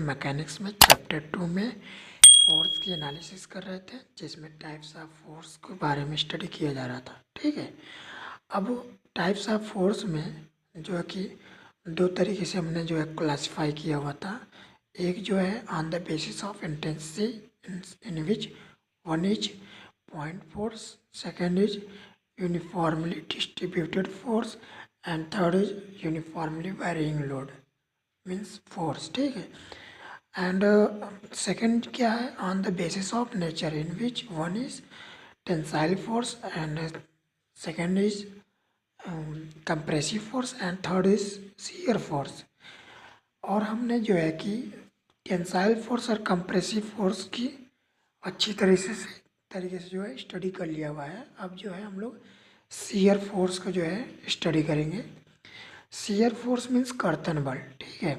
Mechanics में chapter 2 में force की एनालिसिस कर रहे थे, जिसमें टाइप्स ऑफ फोर्स के बारे में स्टडी किया जा रहा था। ठीक है, अब टाइप्स ऑफ फोर्स में जो है कि दो तरीके से हमने जो है क्लासिफाई किया हुआ था। एक जो है on the basis of intensity in which one is point force, second is uniformly distributed force and third is uniformly varying load means force. ठीक है, एंड सेकेंड क्या है on the basis of nature in which one is tensile force and second is compressive force and third is shear force. और हमने जो है कि tensile force और कंप्रेसिव फोर्स की अच्छी तरीके से जो है स्टडी कर लिया हुआ है। अब जो है हम लोग शियर फोर्स को जो है स्टडी करेंगे। शियर फोर्स मीन्स कर्तन बल। ठीक है,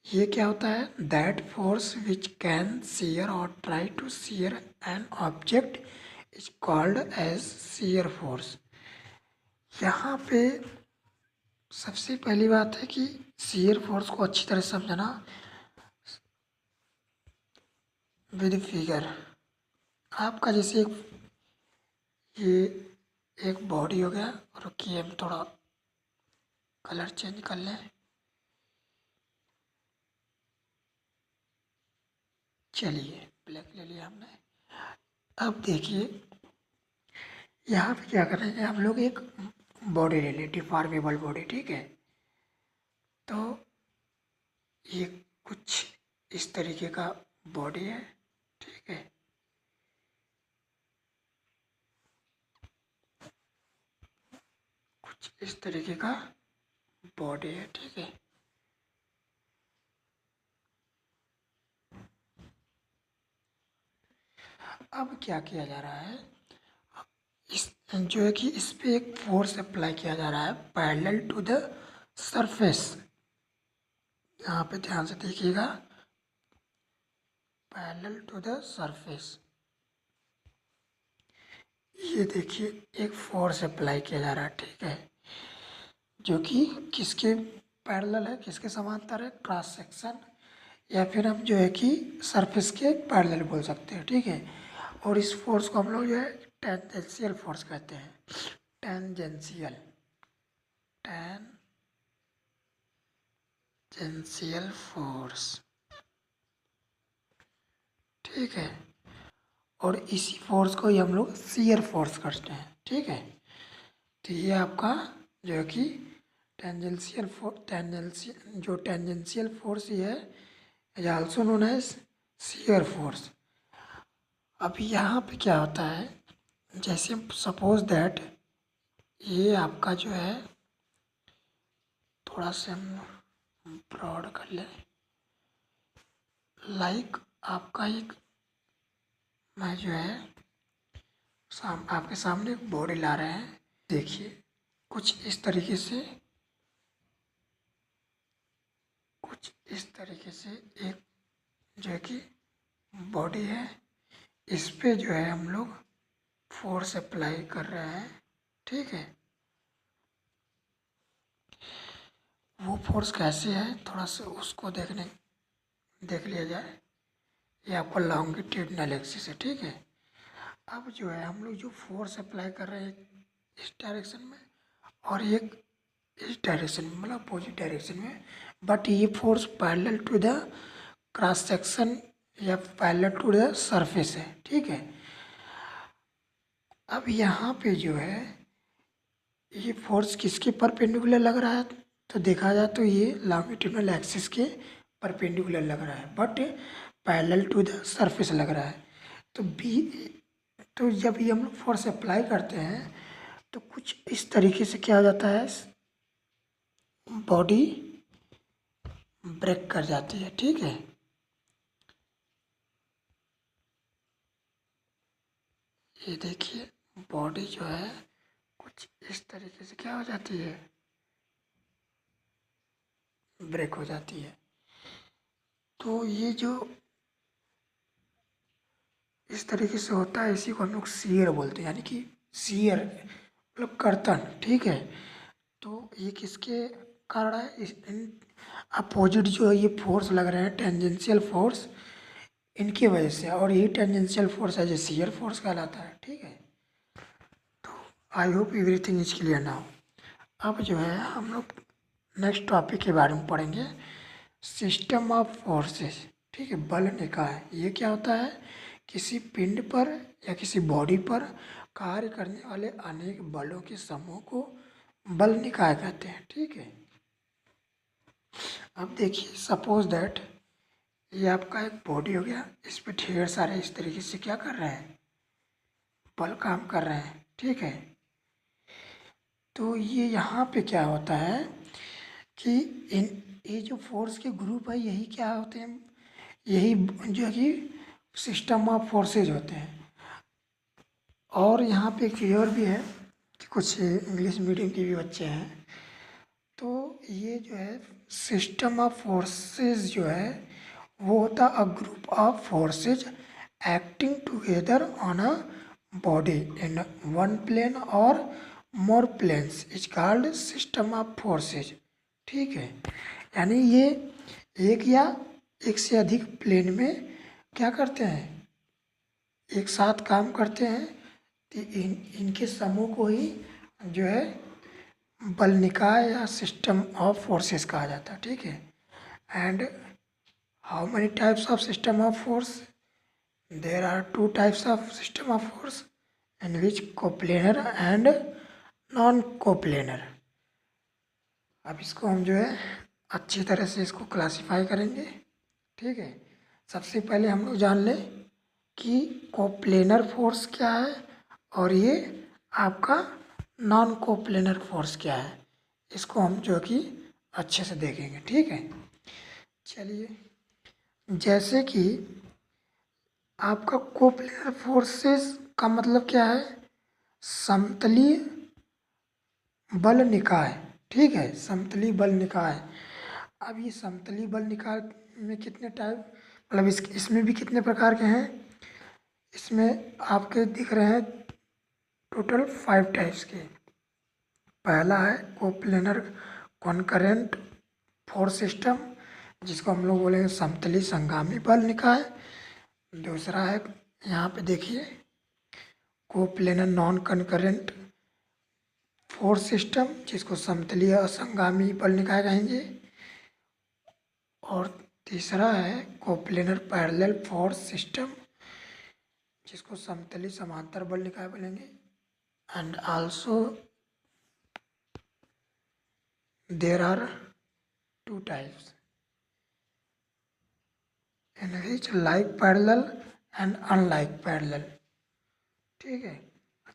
ये क्या होता है? That force which can shear और try to shear an object is called as shear force. यहाँ पे सबसे पहली बात है कि शियर फोर्स को अच्छी तरह समझना विद फिगर। आपका जैसे ये एक बॉडी हो गया, रुकिए हम थोड़ा कलर चेंज कर लें। चलिए ब्लैक ले लिया हमने। अब देखिए यहाँ पे क्या करेंगे हम लोग, एक बॉडी ले लें, डिफॉर्मेबल बॉडी। ठीक है, तो ये कुछ इस तरीके का बॉडी है। ठीक है, कुछ इस तरीके का बॉडी है। ठीक है, अब क्या किया जा रहा है, इस जो है कि इस पे एक फोर्स अप्लाई किया जा रहा है पैरेलल टू द सरफेस। यहाँ पे ध्यान से देखिएगा, पैरेलल टू द सरफेस। ये देखिए एक फोर्स अप्लाई किया जा रहा है। ठीक है, जो कि किसके पैरेलल है, किसके समांतर है? क्रॉस सेक्शन, या फिर हम जो है कि सरफेस के पैरेलल बोल सकते हैं। ठीक है, और इस फोर्स को हम लोग जो है टेंजेंशियल फोर्स कहते हैं। Tangential tangential force. ठीक है, और इसी फोर्स को ही हम लोग शियर फोर्स करते हैं। ठीक है, तो ये आपका जो है कि टेंजेंशियल फोर्स ही है, is also known as shear force. अब यहाँ पे क्या होता है, जैसे सपोज दैट ये आपका जो है, थोड़ा से हम ब्रॉड कर लें, लाइक आपका एक, मैं जो है आपके सामने एक बॉडी ला रहे हैं। देखिए कुछ इस तरीके से एक जो है कि बॉडी है, इस पे जो है हम लोग फोर्स अप्लाई कर रहे हैं। ठीक है, वो फोर्स कैसे है थोड़ा सा उसको देख लिया जाए। ये आपका लॉन्गिट्यूडिनल एक्सिस है। ठीक है, अब जो है हम लोग जो फोर्स अप्लाई कर रहे हैं इस डायरेक्शन में, और एक इस डायरेक्शन में, मतलब अपोजिट डायरेक्शन में, बट ये force parallel to the cross section या पैरेलल टू द सरफेस है। ठीक है, अब यहाँ पे जो है ये फोर्स किसके परपेंडिकुलर लग रहा है, तो देखा जाए तो ये लॉन्गिट्यूडिनल एक्सिस के परपेंडिकुलर लग रहा है, but parallel to the surface लग रहा है। तो जब ये हम लोग फोर्स अप्लाई करते हैं तो कुछ इस तरीके से क्या हो जाता है, बॉडी ब्रेक कर जाती है। ठीक है, ये देखिए बॉडी जो है कुछ इस तरीके से क्या हो जाती है, ब्रेक हो जाती है। तो ये जो इस तरीके से होता है, इसी को हम लोग शियर बोलते हैं, यानी कि शियर मतलब कर्तन। ठीक है, तो ये किसके कर रहा है, इस इन अपोजिट जो है ये फोर्स लग रहे हैं टेंजेंशियल फोर्स, इनकी वजह से, और यही टेंजेंशियल फोर्स है जो शियर फोर्स कहलाता है। ठीक है, तो I hope everything is clear now. अब जो है हम लोग नेक्स्ट टॉपिक के बारे में पढ़ेंगे, सिस्टम ऑफ फोर्सेस। ठीक है, बल निकाय ये क्या होता है? किसी पिंड पर या किसी बॉडी पर कार्य करने वाले अनेक बलों के समूह को बल निकाय कहते हैं। ठीक है, अब देखिए सपोज दैट ये आपका एक बॉडी हो गया, इस पे ढेर सारे इस तरीके से क्या कर रहे हैं, बल काम कर रहे हैं। ठीक है, तो ये यहाँ पे क्या होता है कि इन ये जो फोर्स के ग्रुप है यही क्या होते हैं, यही जो है कि सिस्टम ऑफ फोर्सेज होते हैं। और यहाँ पे एक चीज़ और भी है कि कुछ इंग्लिश मीडियम के भी बच्चे हैं, तो ये जो है सिस्टम ऑफ फोर्सेज जो है वो होता है a group of forces acting together on a body in one plane और more planes is called system of forces. ठीक है, यानी ये एक या एक से अधिक प्लेन में क्या करते हैं, एक साथ काम करते हैं, तो इनके समूह को ही जो है बल निकाय या सिस्टम ऑफ फोर्सेस कहा जाता है। ठीक है, and how many types of system of force? There are two types of system of force in which coplanar and non coplanar. अब इसको हम जो है अच्छी तरह से इसको क्लासिफाई करेंगे। ठीक है, सबसे पहले हम लोग जान लें कि कोप्लेनर फोर्स क्या है और ये आपका नॉन कोप्लेनर फोर्स क्या है, इसको हम जो कि अच्छे से देखेंगे। ठीक है, चलिए, जैसे कि आपका कोप्लेनर फोर्सेस का मतलब क्या है, समतलीय बल निकाय। ठीक है, समतलीय बल निकाय। अब ये समतलीय बल निकाय में कितने टाइप, मतलब इसमें भी कितने प्रकार के हैं, इसमें आपके दिख रहे हैं टोटल 5 टाइप्स के। पहला है कोप्लेनर कॉन्करेंट फोर्स सिस्टम, जिसको हम लोग बोलेंगे समतली संगामी बल निकाय। दूसरा है, यहाँ पे देखिए, coplanar non concurrent force system, जिसको समतलीय असंगामी बल निकाय कहेंगे। और तीसरा है कोप्लेनर पैरेलल फोर्स सिस्टम, जिसको समतली समांतर बल निकाय बोलेंगे। And also there are 2 types in which like parallel and unlike parallel. ठीक है,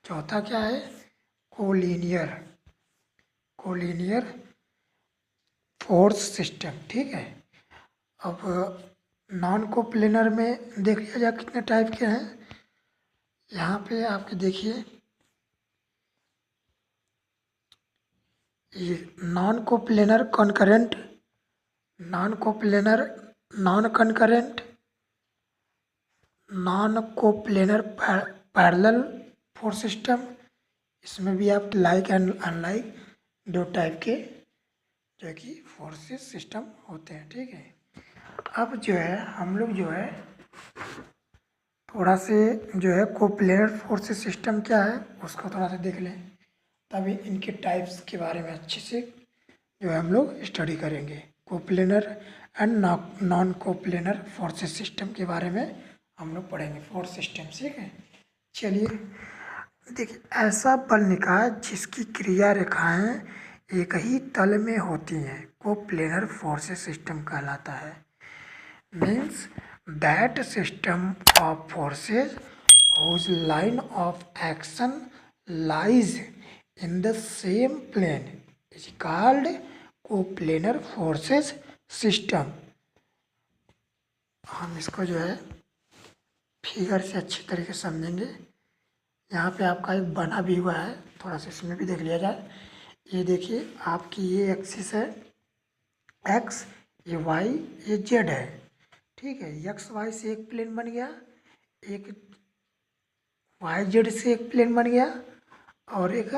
चौथा क्या है, कोलिनियर कोलिनियर फोर्स सिस्टम। ठीक है, अब नॉन कोप्लेनर में देख लिया जाए कितने टाइप के हैं। यहाँ पे आपके देखिए, ये non coplanar concurrent, non coplanar non concurrent, non coplanar parallel force system. इसमें भी आप लाइक एंड अनलाइक 2 टाइप के जो है कि फोर्सेस सिस्टम होते हैं। ठीक है, अब जो है हम लोग जो है थोड़ा से जो है कोप्लेनर फोर्सेस सिस्टम क्या है उसको थोड़ा सा देख लें, तभी इनके टाइप्स के बारे में अच्छे से जो है हम लोग स्टडी करेंगे। Coplanar and non coplanar forces system के बारे में हम लोग पढ़ेंगे, फोर्स सिस्टम। ठीक है, चलिए देखिए, ऐसा बल निकाय जिसकी क्रिया रेखाएं एक ही तल में होती हैं कोप्लेनर फोर्सेस सिस्टम कहलाता है। Means that system of forces whose line of action lies in the same plane is called coplanar forces system। हम इसको जो है फिगर से अच्छी तरीके से समझेंगे। यहाँ पे आपका एक बना भी हुआ है, थोड़ा सा इसमें भी देख लिया जाए। ये देखिए, आपकी ये एक्सिस है एक्स, ये वाई, ये जेड है। ठीक है, एक्स वाई से एक प्लेन बन गया, एक वाई जेड से एक प्लेन बन गया, और एक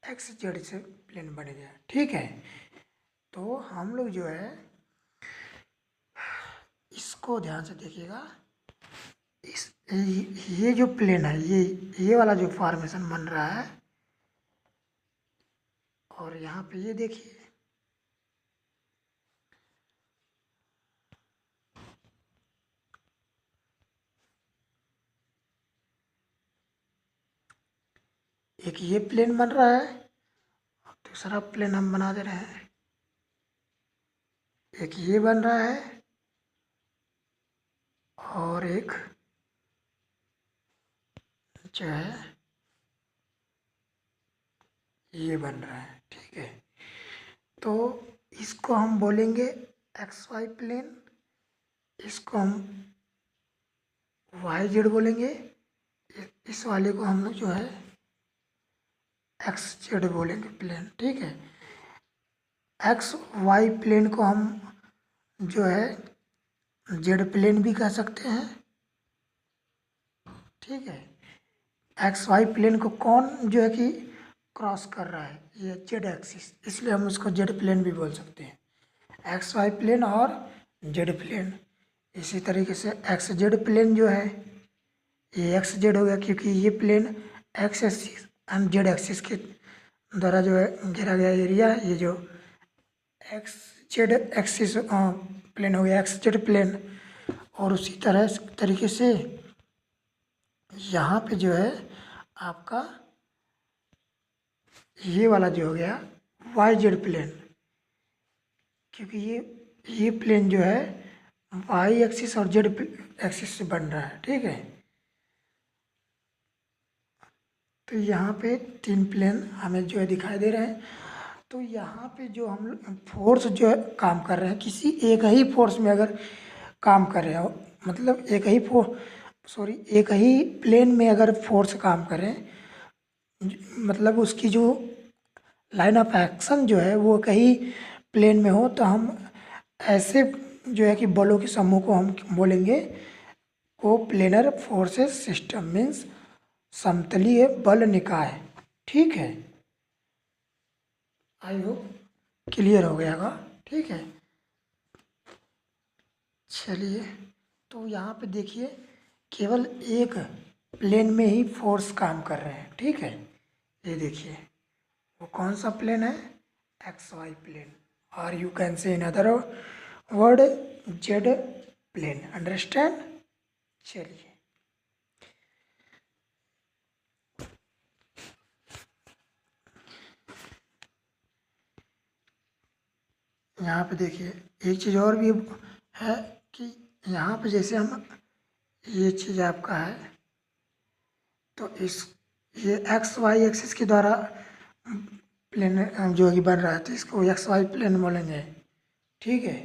एक्स जेड से प्लेन बन गया। ठीक है, तो हम लोग जो है इसको ध्यान से देखिएगा। इस ये जो प्लेन है, ये वाला जो फॉर्मेशन बन रहा है, और यहाँ पे ये देखिए एक ये प्लेन बन रहा है, दूसरा प्लेन हम बना दे रहे हैं, एक ये बन रहा है और एक जो है ये बन रहा है। ठीक है, तो इसको हम बोलेंगे एक्स वाई प्लेन, इसको हम वाई जेड बोलेंगे, इस वाले को हम लोग जो है एक्स जेड बोलेंगे प्लेन। ठीक है, एक्स वाई प्लेन को हम जो है जेड प्लेन भी कह सकते हैं। ठीक है, एक्स वाई प्लेन को कौन जो है कि क्रॉस कर रहा है, ये जेड एक्सिस, इसलिए हम उसको जेड प्लेन भी बोल सकते हैं। एक्स वाई प्लेन और जेड प्लेन। इसी तरीके से एक्स जेड प्लेन जो है ये एक्स जेड हो गया, क्योंकि ये plane X axis and Z axis के द्वारा जो है घेरा गया एरिया है। ये जो एक्स जेड एक्सिस प्लेन हो गया एक्स जेड प्लेन। और उसी तरीके से यहाँ पे जो है आपका ये वाला जो हो गया वाई जेड प्लेन, क्योंकि ये प्लेन जो है वाई एक्सिस और जेड एक्सिस से बन रहा है। ठीक है, तो यहाँ पे तीन प्लेन हमें जो है दिखाई दे रहे हैं। तो यहाँ पे जो हम फोर्स जो है काम कर रहे हैं, किसी एक ही फोर्स में अगर काम कर रहे हो, मतलब एक ही प्लेन में अगर फोर्स काम करें, मतलब उसकी जो लाइन ऑफ एक्शन जो है वो कहीं प्लेन में हो, तो हम ऐसे जो है कि बलों के समूह को हम बोलेंगे को प्लेनर फोर्सेस सिस्टम, मीन्स समतलीय बल निकाय। ठीक है, आई होप क्लियर हो गया होगा। ठीक है, चलिए, तो यहाँ पे देखिए केवल एक प्लेन में ही फोर्स काम कर रहे हैं। ठीक है, ये देखिए वो कौन सा प्लेन है, एक्स वाई प्लेन, और you can say in other word Z plane. Understand. चलिए, यहाँ पे देखिए एक चीज़ और भी है कि यहाँ पे जैसे हम ये चीज़ आपका है, तो ये एक्स वाई एक्सिस के द्वारा प्लेन जो कि बन रहा है, तो इसको एक्स वाई प्लेन बोलेंगे। ठीक है,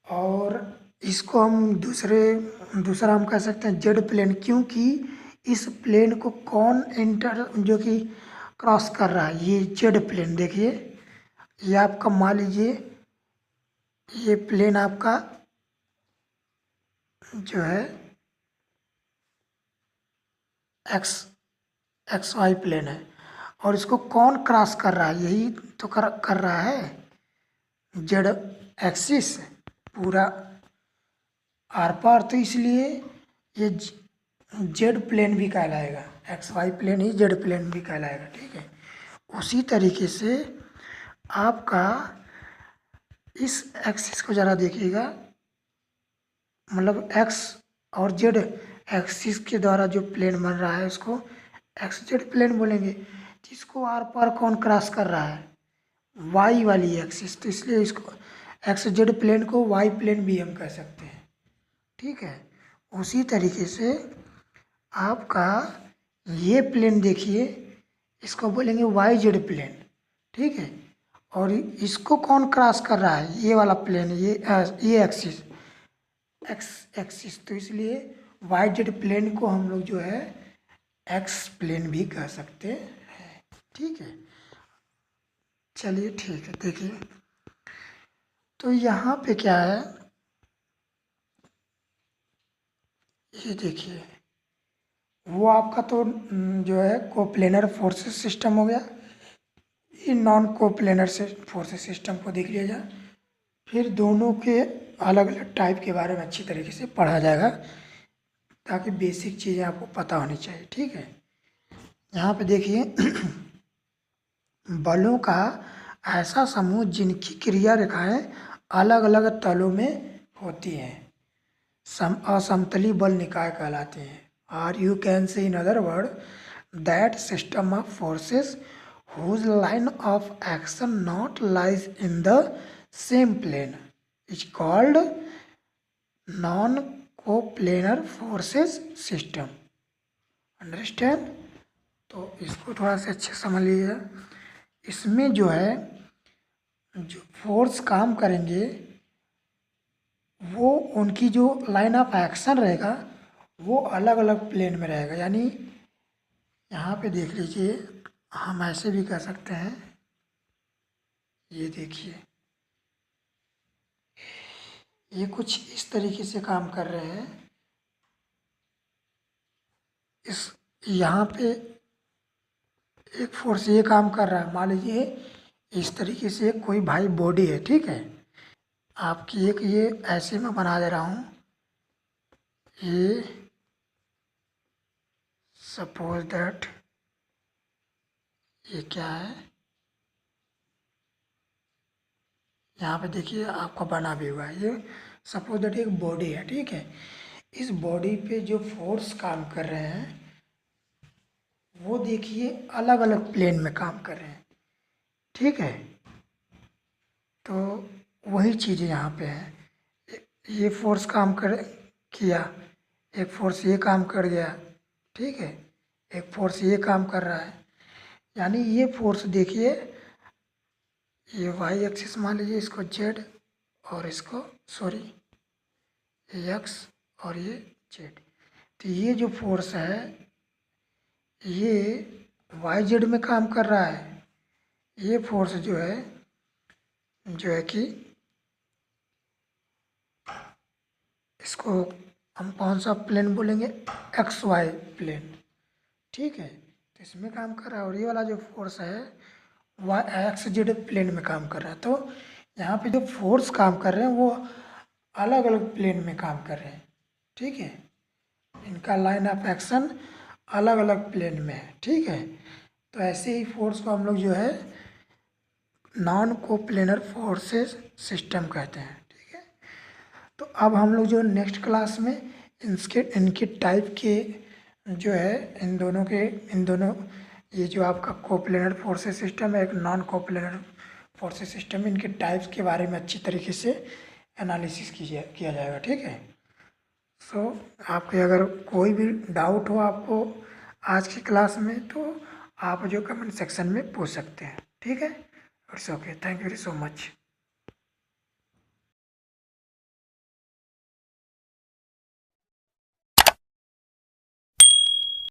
और इसको हम दूसरा हम कह सकते हैं जेड प्लेन, क्योंकि इस प्लेन को कौन जो कि क्रॉस कर रहा है, ये जेड प्लेन। देखिए ये आपका मान लीजिए ये प्लेन आपका जो है एक्स वाई प्लेन है, और इसको कौन क्रॉस कर रहा है, यही तो कर रहा है जेड एक्सिस पूरा आर पार, तो इसलिए ये जेड प्लेन भी कहलाएगा, एक्स वाई प्लेन ही जेड प्लेन भी कहलाएगा। ठीक है, उसी तरीके से आपका इस एक्सिस को ज़रा देखिएगा, मतलब एक्स और जेड एक्सिस के द्वारा जो प्लेन बन रहा है उसको एक्स जेड प्लेन बोलेंगे। जिसको आर पार कौन क्रॉस कर रहा है, वाई वाली एक्सिस, तो इसलिए इसको एक्स जेड प्लेन को वाई प्लेन भी हम कह सकते हैं। ठीक है, उसी तरीके से आपका ये प्लेन देखिए, इसको बोलेंगे वाई जेड प्लेन। ठीक है, और इसको कौन क्रॉस कर रहा है, ये वाला प्लेन, ये एक्सिस एक्स एक्सिस, तो इसलिए वाई जेड प्लेन को हम लोग जो है एक्स प्लेन भी कह सकते हैं। ठीक है, चलिए ठीक है, देखिए तो यहाँ पे क्या है, ये देखिए वो आपका तो जो है कोप्लेनर फोर्सेस सिस्टम हो गया। इन नॉन कोप्लेनर से फोर्सेस सिस्टम को देख लिया जाए। फिर दोनों के अलग अलग टाइप के बारे में अच्छी तरीके से पढ़ा जाएगा, ताकि बेसिक चीज़ें आपको पता होनी चाहिए। ठीक है, यहाँ पे देखिए बलों का ऐसा समूह जिनकी क्रिया रेखाएं अलग अलग तलों में होती हैं असमतली बल निकाय कहलाते हैं। और you can say in other word that system of forces whose line of action not lies in the same plane is called non coplanar forces system. Understand? तो इसको थोड़ा सा अच्छे समझ लीजिए। इसमें जो है जो फोर्स काम करेंगे वो उनकी जो लाइन ऑफ एक्शन रहेगा वो अलग अलग प्लेन में रहेगा। यानी यहाँ पे देख लीजिए, हम ऐसे भी कह सकते हैं, ये देखिए ये कुछ इस तरीके से काम कर रहे हैं। इस यहाँ पे एक फोर्स ये काम कर रहा है, मान लीजिए इस तरीके से कोई भाई बॉडी है, ठीक है, आपकी एक ये ऐसे में बना दे रहा हूँ। ये सपोज दैट ये क्या है, यहाँ पे देखिए आपका बना भी हुआ है। ये सपोज दैट एक बॉडी है, ठीक है। इस बॉडी पे जो फोर्स काम कर रहे हैं वो देखिए अलग अलग प्लेन में काम कर रहे हैं, ठीक है। तो वही चीज़ यहाँ पे है, ये फोर्स काम किया, एक फोर्स ये काम कर गया, ठीक है, एक फोर्स ये काम कर रहा है। यानी ये फोर्स देखिए, ये वाई एक्सिस मान लीजिए, इसको जेड और इसको सॉरी एक्स और ये जेड। तो ये जो फोर्स है ये वाई जेड में काम कर रहा है। ये फोर्स जो है कि इसको हम कौन सा प्लेन बोलेंगे, एक्स वाई प्लेन, ठीक है। तो इसमें काम कर रहा है। और ये वाला जो फोर्स है वाई एक्स जेड प्लेन में काम कर रहा है। तो यहाँ पे जो फोर्स काम कर रहे हैं वो अलग अलग प्लेन में काम कर रहे हैं, ठीक है। इनका लाइन ऑफ एक्शन अलग अलग प्लेन में है, ठीक है। तो ऐसे ही फोर्स को हम लोग जो है नॉन कोप्लेनर फोर्सेस सिस्टम कहते हैं, ठीक है। तो अब हम लोग जो नेक्स्ट क्लास में इनके टाइप के जो है इन दोनों ये जो आपका कोप्लेनर फोर्सेस सिस्टम है, एक नॉन कोप्लेनर फोर्सेस सिस्टम, इनके टाइप्स के बारे में अच्छी तरीके से एनालिसिस किया जाएगा, ठीक है। सो आपके अगर कोई भी डाउट हो आपको आज की क्लास में तो आप जो कमेंट सेक्शन में पूछ सकते हैं, ठीक है। It's okay, thank you so much.